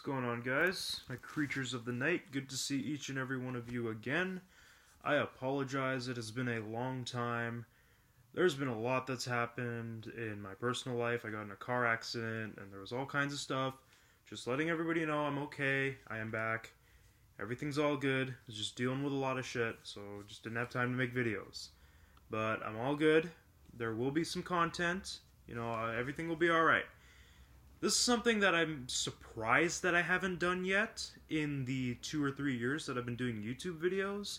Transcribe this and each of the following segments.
going on, guys? My creatures of the night, good to see each and every one of you again. I apologize, it has been a long time. There's been a lot that's happened in my personal life. I got in a car accident, and there was all kinds of stuff. Just letting everybody know I'm okay, I am back. Everything's all good. I was just dealing with a lot of shit, so just didn't have time to make videos. But I'm all good. There will be some content. Everything will be alright. This is something that I'm surprised that I haven't done yet in the 2 or 3 years that I've been doing YouTube videos.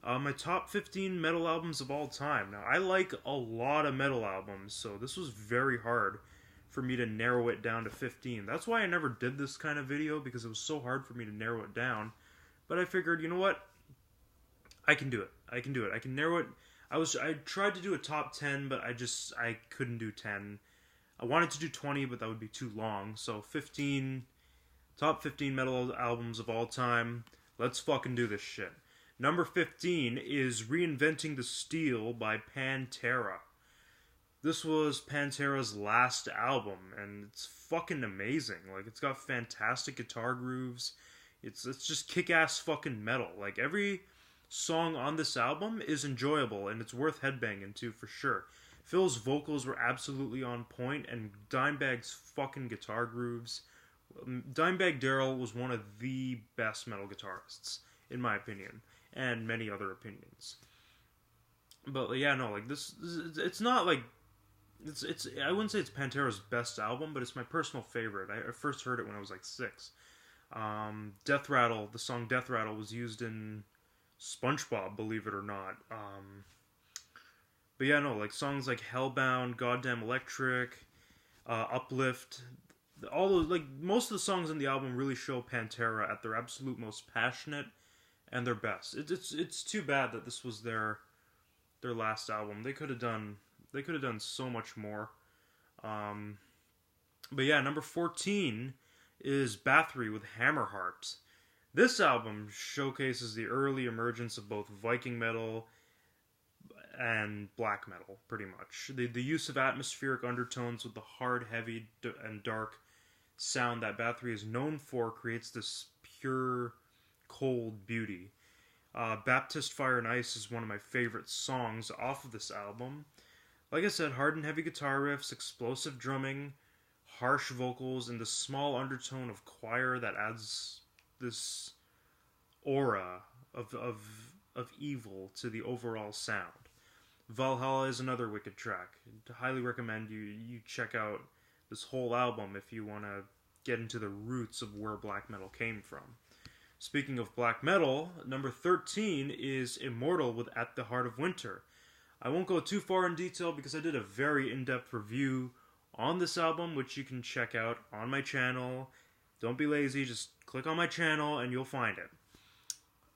My top 15 metal albums of all time. Now, I like a lot of metal albums, so this was very hard for me to narrow it down to 15. That's why I never did this kind of video, because it was so hard for me to narrow it down. But I figured, you know what? I can do it. I can do it. I can narrow it. I tried to do a top 10, but I couldn't do 10. I wanted to do 20, but that would be too long. So 15, top 15 metal albums of all time. Let's fucking do this shit. Number 15 is Reinventing the Steel by Pantera. This was Pantera's last album, and it's fucking amazing. Like, it's got fantastic guitar grooves. It's just kick-ass fucking metal. Like, every song on this album is enjoyable, and it's worth headbanging to for sure. Phil's vocals were absolutely on point, and Dimebag's fucking guitar grooves. Dimebag Darrell was one of the best metal guitarists, in my opinion, and many other opinions. But yeah, no, like this it's not like it's I wouldn't say it's Pantera's best album, but it's my personal favorite. I first heard it when I was like 6. Death Rattle, the song Death Rattle was used in SpongeBob, believe it or not. But yeah, no, like songs like Hellbound, Goddamn Electric, Uplift, all those, like, most of the songs in the album really show Pantera at their absolute most passionate and their best. It's too bad that this was their last album. They could have done so much more. But yeah, number 14 is Bathory with Hammerheart. This album showcases the early emergence of both Viking metal and black metal, pretty much. The use of atmospheric undertones with the hard, heavy, and dark sound that Bathory is known for creates this pure, cold beauty. Baptist Fire and Ice is one of my favorite songs off of this album. Like I said, hard and heavy guitar riffs, explosive drumming, harsh vocals, and the small undertone of choir that adds this aura of evil to the overall sound. Valhalla is another wicked track. I highly recommend you check out this whole album if you want to get into the roots of where black metal came from. Speaking of black metal, number 13 is Immortal with At the Heart of Winter. I won't go too far in detail because I did a very in-depth review on this album, which you can check out on my channel. Don't be lazy, just click on my channel and you'll find it.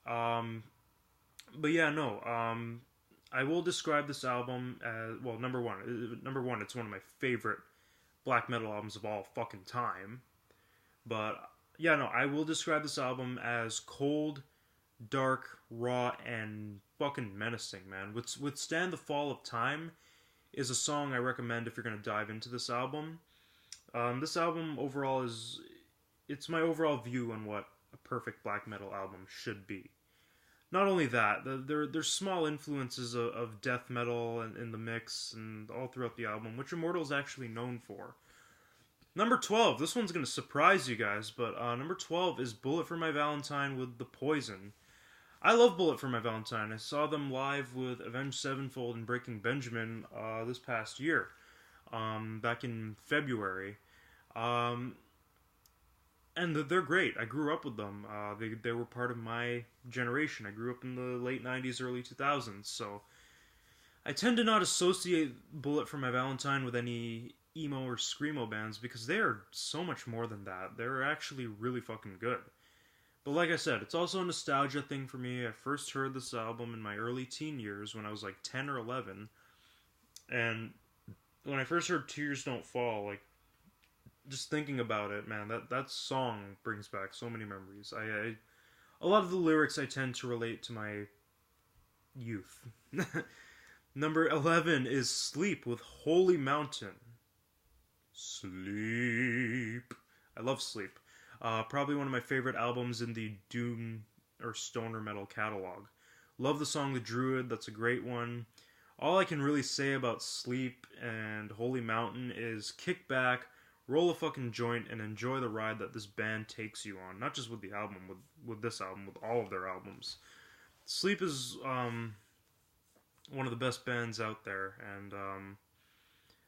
But yeah, no, I will describe this album as, well, number one, it's one of my favorite black metal albums of all fucking time. But yeah, no, I will describe this album as cold, dark, raw, and fucking menacing, man. Withstand the Fall of Time is a song I recommend if you're going to dive into this album. This album overall it's my overall view on what a perfect black metal album should be. Not only that, there's small influences of death metal in the mix and all throughout the album, which Immortal is actually known for. Number 12, this one's going to surprise you guys, but number 12 is Bullet for My Valentine with The Poison. I love Bullet for My Valentine. I saw them live with Avenged Sevenfold and Breaking Benjamin this past year, back in February. And they're great. I grew up with them. They were part of my generation. I grew up in the late 90s, early 2000s, so I tend to not associate Bullet for My Valentine with any emo or screamo bands because they are so much more than that. They're actually really fucking good. But like I said, it's also a nostalgia thing for me. I first heard this album in my early teen years when I was like 10 or 11. And when I first heard Tears Don't Fall, like, just thinking about it, man, that song brings back so many memories. A lot of the lyrics I tend to relate to my youth. Number 11 is Sleep with Holy Mountain. Sleep. I love Sleep. Probably one of my favorite albums in the doom or stoner metal catalog. Love the song The Druid, that's a great one. All I can really say about Sleep and Holy Mountain is kick back, roll a fucking joint, and enjoy the ride that this band takes you on. Not just with the album, with this album, with all of their albums. Sleep is one of the best bands out there, and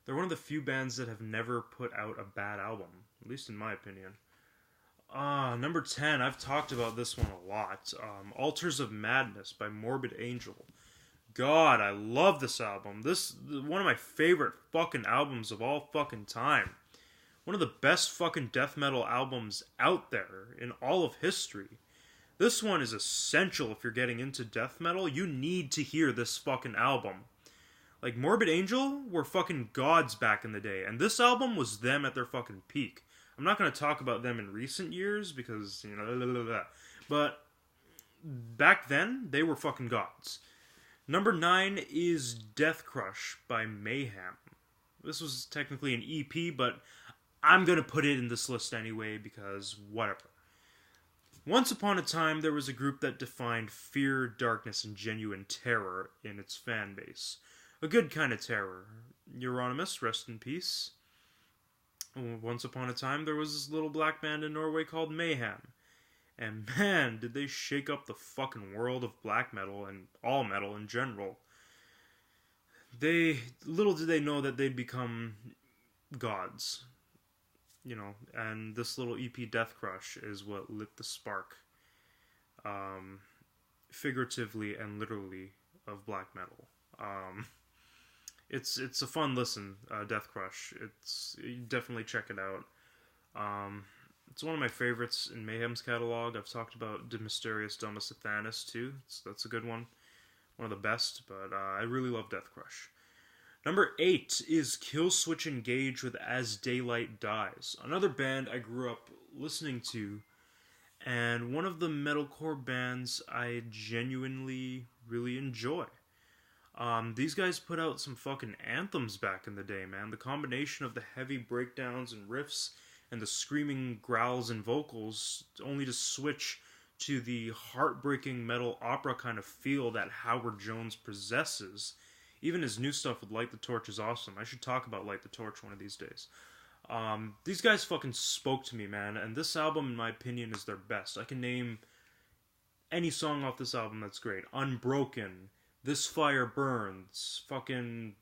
they're one of the few bands that have never put out a bad album, at least in my opinion. Number 10, I've talked about this one a lot. Altars of Madness by Morbid Angel. God, I love this album. This one of my favorite fucking albums of all fucking time. One of the best fucking death metal albums out there in all of history. This one is essential if you're getting into death metal. You need to hear this fucking album. Like, Morbid Angel were fucking gods back in the day, and this album was them at their fucking peak. I'm not going to talk about them in recent years because, you know, blah, blah, blah. But back then, they were fucking gods. Number 9 is Death Crush by Mayhem. This was technically an EP, but I'm going to put it in this list anyway because whatever. Once upon a time, there was a group that defined fear, darkness, and genuine terror in its fan base. A good kind of terror. Euronymous, rest in peace. Once upon a time, there was this little black band in Norway called Mayhem. And man, did they shake up the fucking world of black metal and all metal in general. Little did they know that they'd become gods. You know, and this little EP, Death Crush, is what lit the spark. Figuratively and literally, of black metal. It's a fun listen, Death Crush. You definitely check it out. It's one of my favorites in Mayhem's catalog. I've talked about De Mysteriis Domus Sathanis too. That's a good one. One of the best, but I really love Death Crush. Number 8 is Killswitch Engage with As Daylight Dies. Another band I grew up listening to, and one of the metalcore bands I genuinely really enjoy. These guys put out some fucking anthems back in the day, man. The combination of the heavy breakdowns and riffs and the screaming growls and vocals, only to switch to the heartbreaking metal opera kind of feel that Howard Jones possesses. Even his new stuff with Light the Torch is awesome. I should talk about Light the Torch one of these days. These guys fucking spoke to me, man, and this album, in my opinion, is their best. I can name any song off this album that's great. Unbroken, This Fire Burns, fucking,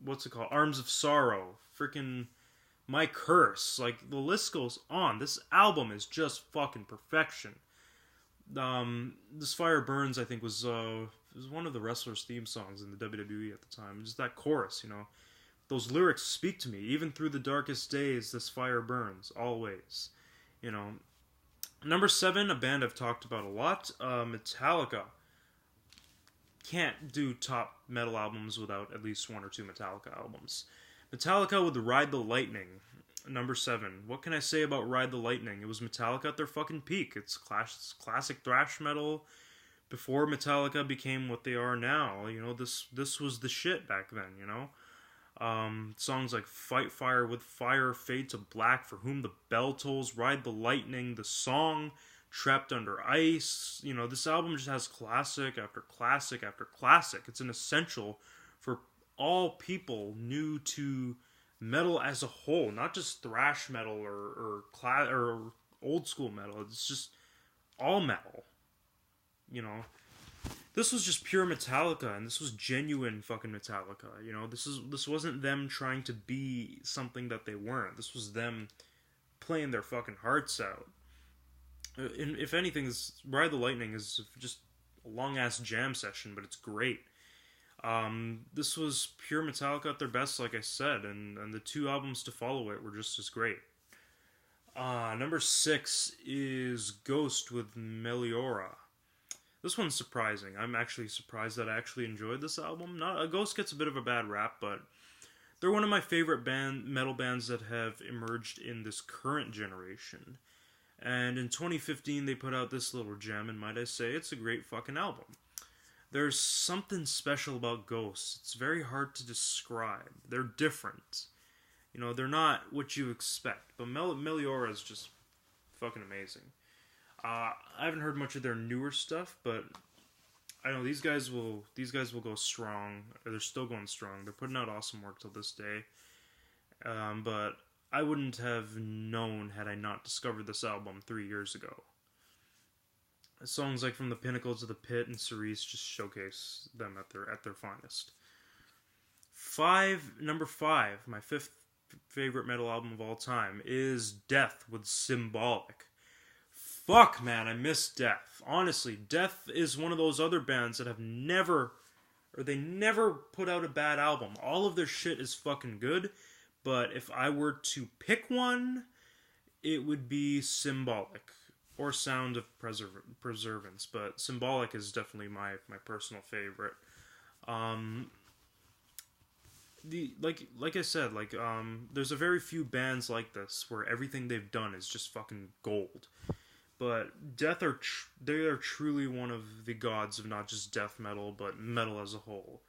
what's it called? Arms of Sorrow, freaking My Curse. Like, the list goes on. This album is just fucking perfection. This Fire Burns, I think, was one of the wrestlers' theme songs in the WWE at the time. Just that chorus, you know. Those lyrics speak to me. Even through the darkest days, this fire burns, always. You know. Number 7, a band I've talked about a lot, Metallica. Can't do top metal albums without at least 1 or 2 Metallica albums. Metallica with Ride the Lightning. Number 7. What can I say about Ride the Lightning? It was Metallica at their fucking peak. It's classic thrash metal before Metallica became what they are now. You know, this was the shit back then, you know? Songs like Fight Fire with Fire, Fade to Black, For Whom the Bell Tolls, Ride the Lightning, the song Trapped Under Ice. You know, this album just has classic after classic after classic. It's an essential for all people new to metal as a whole, not just thrash metal or old school metal. It's just all metal. You know, this was just pure Metallica, and this was genuine fucking Metallica. You know, this wasn't them trying to be something that they weren't. This was them playing their fucking hearts out. And if anything, Ride the Lightning is just a long ass jam session, but it's great. This was pure Metallica at their best, like I said, and the 2 albums to follow it were just as great. Number 6 is Ghost with Meliora. This one's surprising. I'm actually surprised that I actually enjoyed this album. Ghost gets a bit of a bad rap, but they're one of my favorite metal bands that have emerged in this current generation. And in 2015, they put out this little gem, and might I say, it's a great fucking album. There's something special about Ghost. It's very hard to describe. They're different. You know, they're not what you expect. But Meliora is just Fucking amazing. I haven't heard much of their newer stuff, but I know these guys will go strong. Or they're still going strong. They're putting out awesome work till this day. But I wouldn't have known had I not discovered this album 3 years ago. Songs like From the Pinnacle to the Pit and Cerise just showcase them at their finest. Number 5, my 5th favorite metal album of all time is Death with Symbolic. Fuck, man, I miss Death. Honestly, Death is one of those other bands that never put out a bad album. All of their shit is fucking good, but if I were to pick one, it would be Symbolic. Or Sound of Preservance, but Symbolic is definitely my personal favorite. Like I said, there's a very few bands like this where everything they've done is just fucking gold. But Death they are truly one of the gods of not just death metal, but metal as a whole.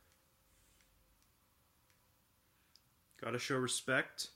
Gotta show respect.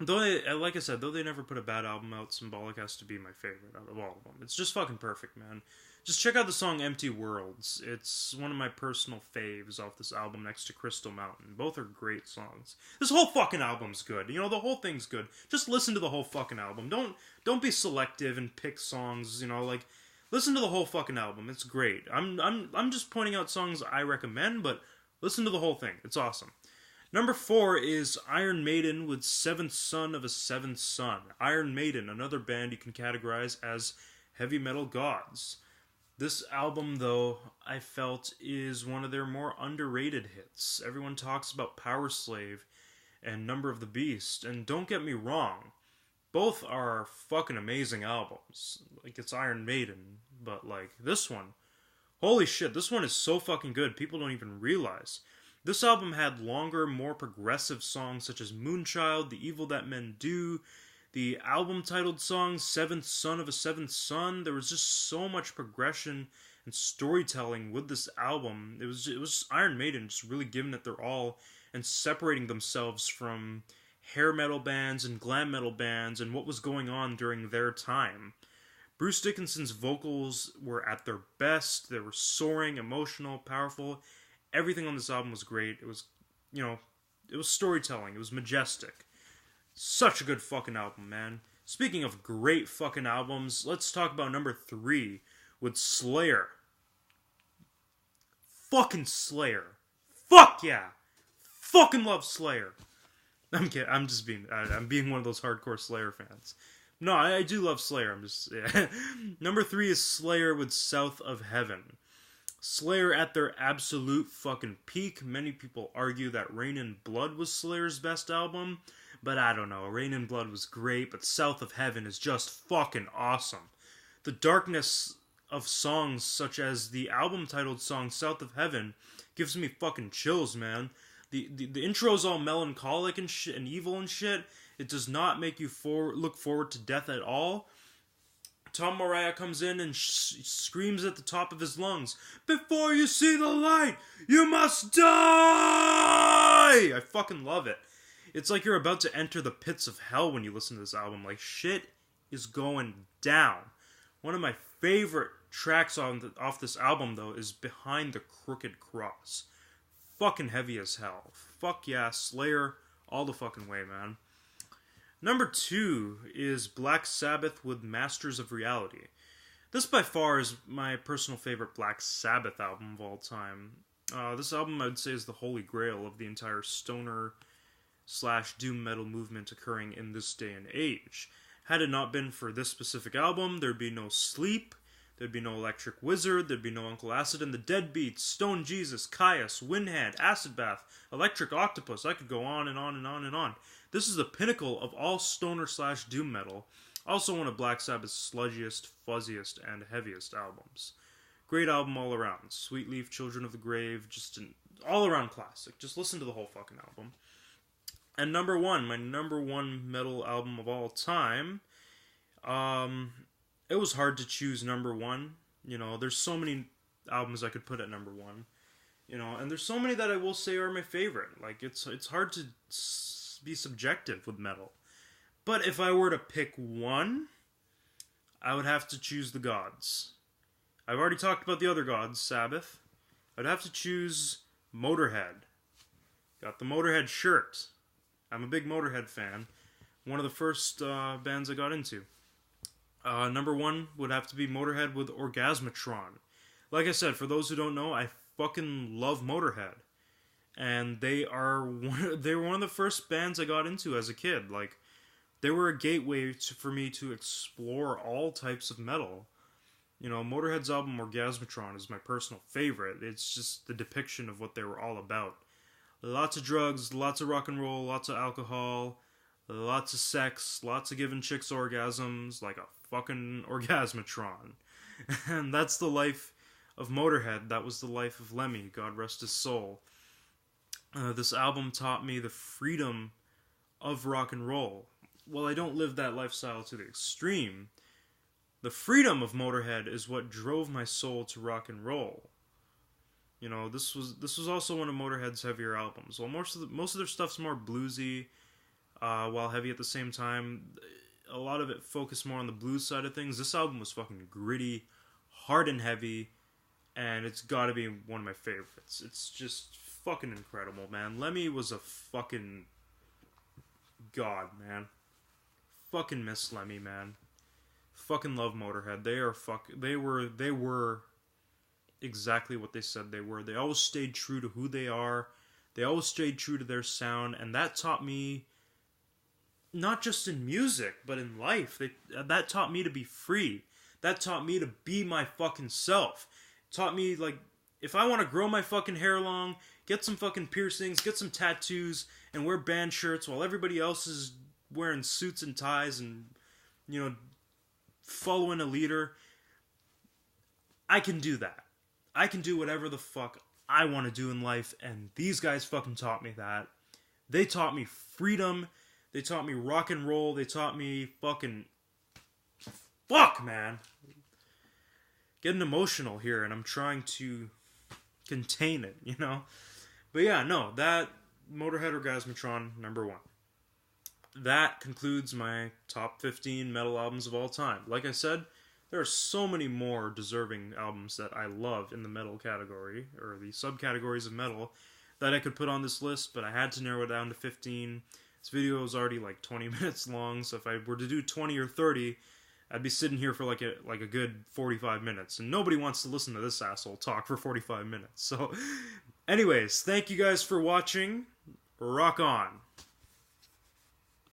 Like I said, though they never put a bad album out, Symbolic has to be my favorite out of all of them. It's just fucking perfect, man. Just check out the song Empty Worlds. It's one of my personal faves off this album next to Crystal Mountain. Both are great songs. This whole fucking album's good. You know, the whole thing's good. Just listen to the whole fucking album. Don't be selective and pick songs, you know, like listen to the whole fucking album. It's great. I'm just pointing out songs I recommend, but listen to the whole thing. It's awesome. Number 4 is Iron Maiden with Seventh Son of a Seventh Son. Iron Maiden, another band you can categorize as heavy metal gods. This album, though, I felt is one of their more underrated hits. Everyone talks about Power Slave and Number of the Beast, and don't get me wrong, both are fucking amazing albums. Like, it's Iron Maiden, but, like, this one, holy shit, this one is so fucking good, people don't even realize. This album had longer, more progressive songs such as Moonchild, The Evil That Men Do, the album-titled song Seventh Son of a Seventh Son. There was just so much progression and storytelling with this album. It was Iron Maiden just really giving it their all and separating themselves from hair metal bands and glam metal bands and what was going on during their time. Bruce Dickinson's vocals were at their best. They were soaring, emotional, powerful. Everything on this album was great. It was, it was storytelling. It was majestic. Such a good fucking album, man. Speaking of great fucking albums, let's talk about number 3 with Slayer. Fucking Slayer. Fuck yeah. Fucking love Slayer. I'm kidding. I'm being one of those hardcore Slayer fans. No, I do love Slayer. Yeah. Number 3 is Slayer with South of Heaven. Slayer at their absolute fucking peak. Many people argue that Rain in Blood was Slayer's best album, but I don't know. Rain in Blood was great, but South of Heaven is just fucking awesome. The darkness of songs such as the album-titled song South of Heaven gives me fucking chills, man. The intro's all melancholic and shit and evil and shit. It does not make you look forward to death at all. Tom Morello comes in and screams at the top of his lungs, "Before you see the light, you must die!" I fucking love it. It's like you're about to enter the pits of hell when you listen to this album. Like, shit is going down. One of my favorite tracks off this album, though, is Behind the Crooked Cross. Fucking heavy as hell. Fuck yeah, Slayer all the fucking way, man. Number 2 is Black Sabbath with Masters of Reality. This by far is my personal favorite Black Sabbath album of all time. This album I would say is the holy grail of the entire stoner / doom metal movement occurring in this day and age. Had it not been for this specific album, there'd be no Sleep, there'd be no Electric Wizard, there'd be no Uncle Acid and the Deadbeats, Stone Jesus, Caius, Windhand, Acid Bath, Electric Octopus. I could go on and on and on and on. This is the pinnacle of all stoner / doom metal. Also one of Black Sabbath's sludgiest, fuzziest, and heaviest albums. Great album all around. Sweet Leaf, Children of the Grave, just an all-around classic. Just listen to the whole fucking album. And number 1, my number 1 metal album of all time. It was hard to choose number 1. There's so many albums I could put at number 1. And there's so many that I will say are my favorite. Like, it's hard to be subjective with metal. But if I were to pick one, I would have to choose the Gods. I've already talked about the other gods, Sabbath. I'd have to choose Motorhead. Got the Motorhead shirt. I'm a big Motorhead fan. One of the first bands I got into. Number one would have to be Motorhead with Orgasmatron. Like I said, for those who don't know, I fucking love Motorhead. And they were one of the first bands I got into as a kid. Like, they were a gateway for me to explore all types of metal. You know, Motorhead's album Orgasmatron is my personal favorite. It's just the depiction of what they were all about. Lots of drugs, lots of rock and roll, lots of alcohol, lots of sex, lots of giving chicks orgasms, like a fucking Orgasmatron. And that's the life of Motorhead. That was the life of Lemmy, God rest his soul. This album taught me the freedom of rock and roll. While I don't live that lifestyle to the extreme, the freedom of Motorhead is what drove my soul to rock and roll. You know, this was also one of Motorhead's heavier albums. While most of their stuff's more bluesy, while heavy at the same time, a lot of it focused more on the blues side of things. This album was fucking gritty, hard and heavy, and it's gotta be one of my favorites. It's just fucking incredible, man. Lemmy was a fucking god, man. Fucking miss Lemmy, man. Fucking love Motorhead. They were exactly what they said they were. They always stayed true to who they are. They always stayed true to their sound, and that taught me, not just in music, but in life. That taught me to be free. That taught me to be my fucking self. It taught me, like, if I want to grow my fucking hair long, get some fucking piercings, get some tattoos, and wear band shirts while everybody else is wearing suits and ties and, you know, following a leader, I can do that. I can do whatever the fuck I want to do in life, and these guys fucking taught me that. They taught me freedom. They taught me rock and roll. They taught me fucking... Fuck, man. Getting emotional here, and I'm trying to contain it, you know? But yeah, no, that Motorhead Orgasmatron, number one. That concludes my top 15 metal albums of all time. Like I said, there are so many more deserving albums that I love in the metal category, or the subcategories of metal, that I could put on this list, but I had to narrow it down to 15. This video is already like 20 minutes long, so if I were to do 20 or 30, I'd be sitting here for like a good 45 minutes, and nobody wants to listen to this asshole talk for 45 minutes. So, anyways, thank you guys for watching. Rock on.